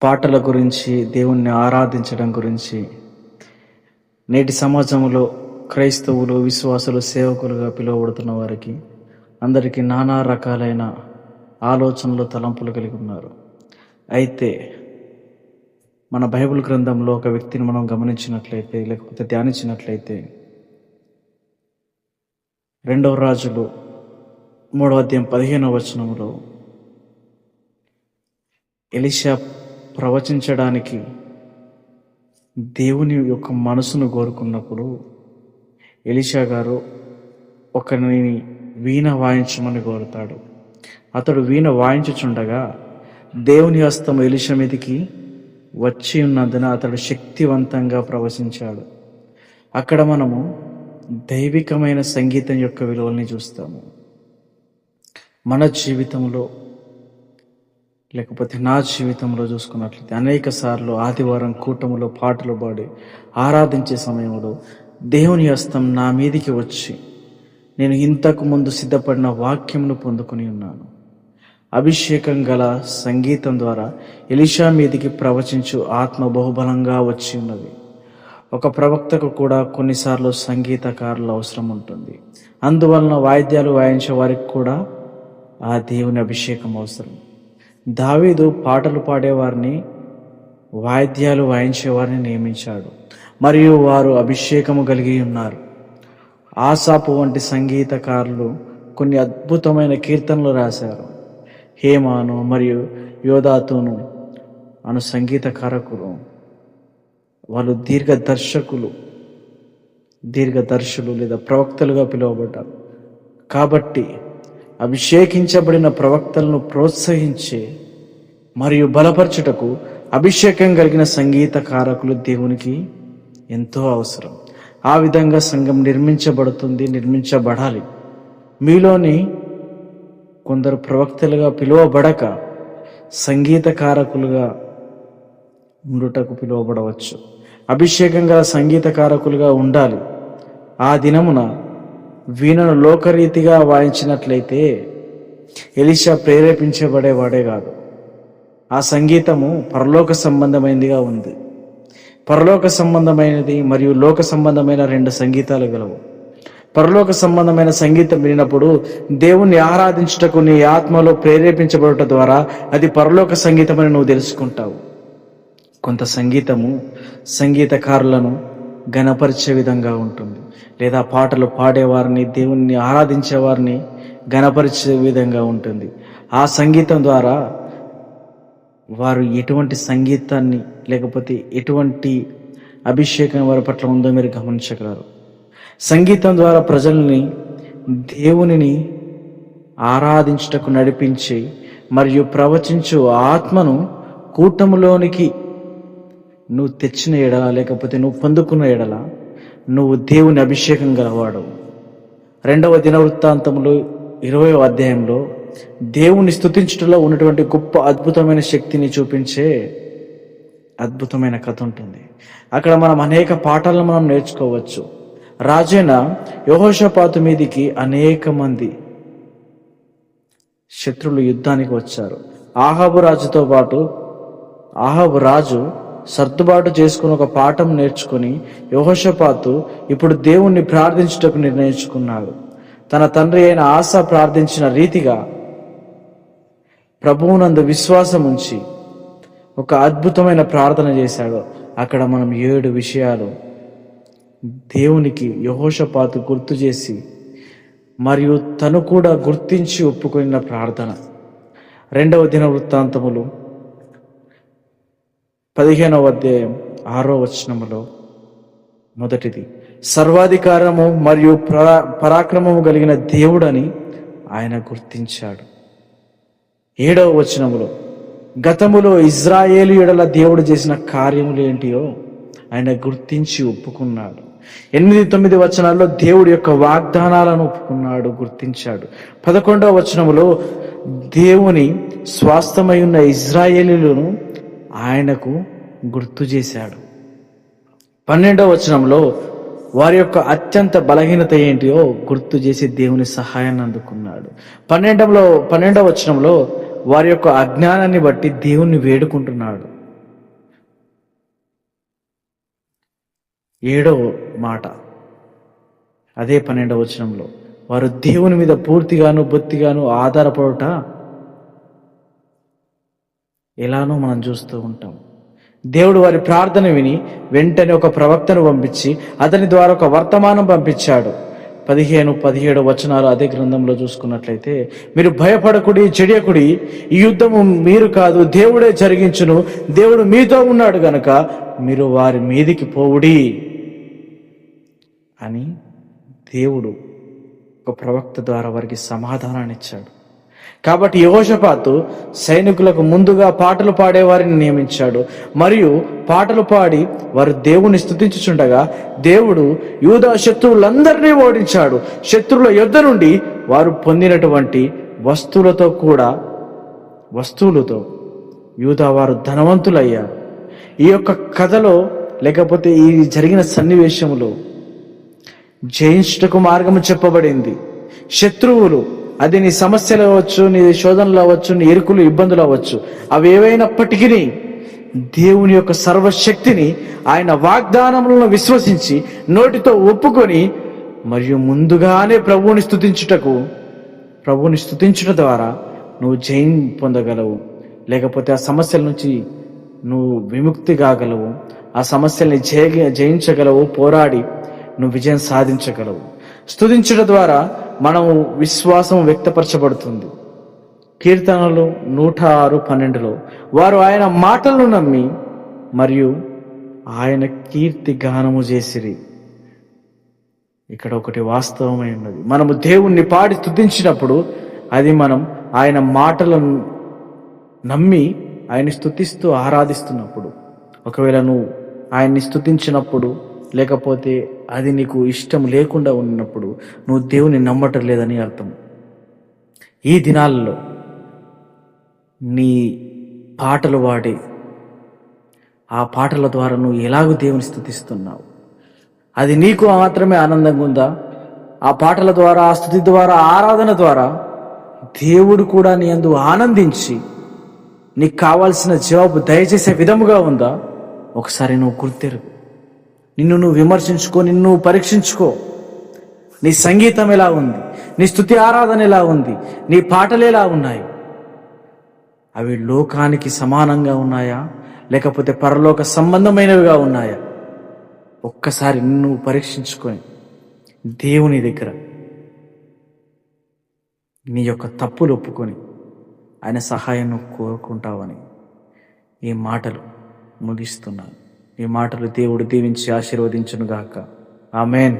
పాటల గురించి, దేవుణ్ణి ఆరాధించడం గురించి నేటి సమాజంలో క్రైస్తవులు, విశ్వాసులు, సేవకులుగా పిలువబడుతున్న వారికి అందరికీ నానా రకాలైన ఆలోచనలు, తలంపులు కలిగి ఉన్నారు. అయితే మన బైబిల్ గ్రంథంలో ఒక వ్యక్తిని మనం గమనించినట్లయితే, లేకపోతే ధ్యానించినట్లయితే, 2వ రాజులు 3వ అధ్యాయం 15వ వచనంలో ఎలీషా ప్రవచించడానికి దేవుని యొక్క మనసును కోరుకున్నప్పుడు ఎలీషా గారు ఒకరిని వీణ వాయించమని కోరుతాడు. అతడు వీణ వాయించుచుండగా దేవుని హస్తం ఎలీషా మీదికి వచ్చి ఉన్నందున అతడు శక్తివంతంగా ప్రవచించాడు. అక్కడ మనము దైవికమైన సంగీతం యొక్క విలువల్ని చూస్తాము. మన జీవితంలో, లేకపోతే నా జీవితంలో చూసుకున్నట్లయితే అనేక సార్లు ఆదివారం కూటములో పాటలు పాడి ఆరాధించే సమయంలో దేవుని హస్తం నా మీదికి వచ్చి నేను ఇంతకు ముందు సిద్ధపడిన వాక్యంను పొందుకుని ఉన్నాను. అభిషేకం గల సంగీతం ద్వారా ఎలీషా మీదికి ప్రవచించు ఆత్మ బహుబలంగా వచ్చి ఉన్నది. ఒక ప్రవక్తకు కూడా కొన్నిసార్లు సంగీతకారుల అవసరం ఉంటుంది. అందువలన వాయిద్యాలు వాయించే వారికి కూడా ఆ దేవుని అభిషేకం అవసరం. దావీదు పాటలు పాడేవారిని, వాయిద్యాలు వాయించేవారిని నియమించాడు, మరియు వారు అభిషేకము కలిగి ఉన్నారు. ఆసాపు వంటి సంగీతకారులు కొన్ని అద్భుతమైన కీర్తనలు రాశారు. హేమాను మరియు యోదాతును అను సంగీతకారకులు, వాళ్ళు దీర్ఘదర్శులు లేదా ప్రవక్తలుగా పిలువబడ్డారు. కాబట్టి అభిషేకించబడిన ప్రవక్తలను ప్రోత్సహించే మరియు బలపరచుటకు అభిషేకం కలిగిన సంగీతకారకులు దేవునికి ఎంతో అవసరం. ఆ విధంగా సంఘం నిర్మించబడాలి. మీలోని కొందరు ప్రవక్తలుగా పిలువబడక సంగీతకారకులుగా ఉండుటకు పిలువబడవచ్చు. అభిషేకం గల సంగీతకారకులుగా ఉండాలి. ఆ దినమున వీణను లోకరీతిగా వాయించినట్లయితే ఎలీషా ప్రేరేపించబడేవాడే కాదు. ఆ సంగీతము పరలోక సంబంధమైనదిగా ఉంది. పరలోక సంబంధమైనది మరియు లోక సంబంధమైన 2 సంగీతాలు గలవు. పరలోక సంబంధమైన సంగీతం వినినప్పుడు దేవుణ్ణి ఆరాధించుటకు నీ ఆత్మలో ప్రేరేపించబడట ద్వారా అది పరలోక సంగీతం అని నువ్వు తెలుసుకుంటావు. కొంత సంగీతము సంగీతకారులను గణపరిచే విధంగా ఉంటుంది, లేదా పాటలు పాడేవారిని, దేవుణ్ణి ఆరాధించేవారిని గణపరిచే విధంగా ఉంటుంది. ఆ సంగీతం ద్వారా వారు ఎటువంటి సంగీతాన్ని, లేకపోతే ఎటువంటి అభిషేకం వారి పట్ల ఉందో మీరు గమనించగలరు. సంగీతం ద్వారా ప్రజల్ని దేవునిని ఆరాధించుటకు నడిపించి మరియు ప్రవచించు ఆత్మను కూటములోనికి నువ్వు తెచ్చిన ఎడల, లేకపోతే నువ్వు పొందుకున్న ఎడల నువ్వు దేవుని అభిషేకం గలవాడు. 2వ దినవృత్తాంతములు 20వ అధ్యాయంలో దేవుని స్తుతించుటలో ఉన్నటువంటి గొప్ప అద్భుతమైన శక్తిని చూపించే అద్భుతమైన కథ ఉంటుంది. అక్కడ మనం అనేక పాఠాలను మనం నేర్చుకోవచ్చు. రాజైన యెహోషాపాతు మీదికి అనేక మంది శత్రువులు యుద్ధానికి వచ్చారు. ఆహాబు రాజు సర్దుబాటు చేసుకుని ఒక పాఠం నేర్చుకుని యెహోషాపాతు ఇప్పుడు దేవుణ్ణి ప్రార్థించుటకు నిర్ణయించుకున్నాడు. తన తండ్రి అయిన ఆసా ప్రార్థించిన రీతిగా ప్రభువునందు విశ్వాసం ఉంచి ఒక అద్భుతమైన ప్రార్థన చేశాడు. అక్కడ మనం 7 విషయాలు దేవునికి యెహోషాపాతు గుర్తు చేసి మరియు తను కూడా గుర్తించి ఒప్పుకున్న ప్రార్థన. 2వ దినవృత్తాంతములు 15వ అధ్యాయం 6వ వచనములో మొదటిది, సర్వాధికారము మరియు పరాక్రమము కలిగిన దేవుడని ఆయన గుర్తించాడు. 7వ వచనములో గతములో ఇజ్రాయేలు ఎడల దేవుడు చేసిన కార్యములు ఏంటియో ఆయన గుర్తించి ఒప్పుకున్నాడు. 8-9 వచనాల్లో దేవుడి యొక్క వాగ్దానాలను ఒప్పుకున్నాడు, గుర్తించాడు. 11వ వచనములో దేవుని స్వాస్థ్యమై ఉన్న ఇజ్రాయేలీలను ఆయనకు గుర్తు చేశాడు. 12వ వచనంలో వారి యొక్క అత్యంత బలహీనత ఏంటియో గుర్తు చేసి దేవుని సహాయాన్ని అందుకున్నాడు. 12వ వచనంలో వారి యొక్క అజ్ఞానాన్ని బట్టి దేవుణ్ణి వేడుకుంటున్నాడు. 7వ మాట అదే 12వ వచనంలో, వారు దేవుని మీద పూర్తిగాను బొత్తిగాను ఆధారపడుట ఎలానో మనం చూస్తూ ఉంటాం. దేవుడు వారి ప్రార్థన విని వెంటనే ఒక ప్రవక్తను పంపించి అతని ద్వారా ఒక వర్తమానం పంపించాడు. 15-17 వచనాలు అదే గ్రంథంలో చూసుకున్నట్లయితే, మీరు భయపడకుడి, చెడియకుడి, ఈ యుద్ధము మీరు కాదు దేవుడే జరిగించును, దేవుడు మీతో ఉన్నాడు గనక మీరు వారి మీదికి పోవుడి అని దేవుడు ఒక ప్రవక్త ద్వారా వారికి సమాధానాన్ని ఇచ్చాడు. కాబట్టి యెహోషాపాతు సైనికులకు ముందుగా పాటలు పాడేవారిని నియమించాడు. మరియు పాటలు పాడి వారు దేవుని స్తుతించుచుండగా దేవుడు యూదా శత్రువులందరినీ ఓడించాడు. శత్రువుల యుద్ధ నుండి వారు పొందినటువంటి వస్తువులతో యూదా వారు ధనవంతులయ్యారు. ఈ యొక్క కథలో లేకపోతే ఈ జరిగిన సన్నివేశంలో జయించుటకు మార్గము చెప్పబడింది. శత్రువులు, అది నీ సమస్యలు అవ్వచ్చు, నీ శోధనలు అవ్వచ్చు, నీ ఇరుకులు ఇబ్బందులు అవ్వచ్చు, అవి ఏవైనప్పటికీ దేవుని యొక్క సర్వశక్తిని, ఆయన వాగ్దానములను విశ్వసించి నోటితో ఒప్పుకొని మరియు ముందుగానే ప్రభువుని స్తుతించుట ద్వారా నువ్వు జయం పొందగలవు. లేకపోతే ఆ సమస్యల నుంచి నువ్వు విముక్తి కాగలవు. ఆ సమస్యల్ని జయించగలవు. పోరాడి నువ్వు విజయం సాధించగలవు. స్తుతించుట ద్వారా మనము విశ్వాసం వ్యక్తపరచబడుతుంది. కీర్తనలు 106:12 వారు ఆయన మాటలను నమ్మి మరియు ఆయన కీర్తి గానము చేసిరి. ఇక్కడ ఒకటి వాస్తవమై ఉన్నది. మనము దేవుణ్ణి పాడి స్తుతించినప్పుడు అది మనం ఆయన మాటలను నమ్మి ఆయన్ని స్తుతిస్తూ ఆరాధిస్తున్నప్పుడు. ఒకవేళ నువ్వు ఆయన్ని స్తుతించినప్పుడు లేకపోతే అది నీకు ఇష్టం లేకుండా ఉన్నప్పుడు నువ్వు దేవుని నమ్మటం లేదని అర్థం. ఈ దినాల్లో నీ పాటలు పాడి ఆ పాటల ద్వారా నువ్వు ఎలాగో దేవుని స్తుతిస్తున్నావు, అది నీకు మాత్రమే ఆనందంగా ఉందా? ఆ పాటల ద్వారా, ఆ స్తుతి ద్వారా, ఆరాధన ద్వారా దేవుడు కూడా నీ యందు ఆనందించి నీకు కావాల్సిన జవాబు దయచేసే విధముగా ఉందా? ఒకసారి నువ్వు గుర్తెరుగు. నిన్ను నువ్వు విమర్శించుకో, నిన్ను నువ్వు పరీక్షించుకో. నీ సంగీతం ఎలా ఉంది? నీ స్తుతి ఆరాధన ఎలా ఉంది? నీ పాటలు ఎలా ఉన్నాయి? అవి లోకానికి సమానంగా ఉన్నాయా లేకపోతే పరలోక సంబంధమైనవిగా ఉన్నాయా? ఒక్కసారి నిన్ను పరీక్షించుకొని దేవుని దగ్గర నీ యొక్క తప్పులు ఒప్పుకొని ఆయన సహాయం కోరుకుంటావని ఈ మాటలు ముగిస్తున్నాను. ఈ మాటలు దేవుడు దీవించి ఆశీర్వదించునుగాక. ఆమేన్.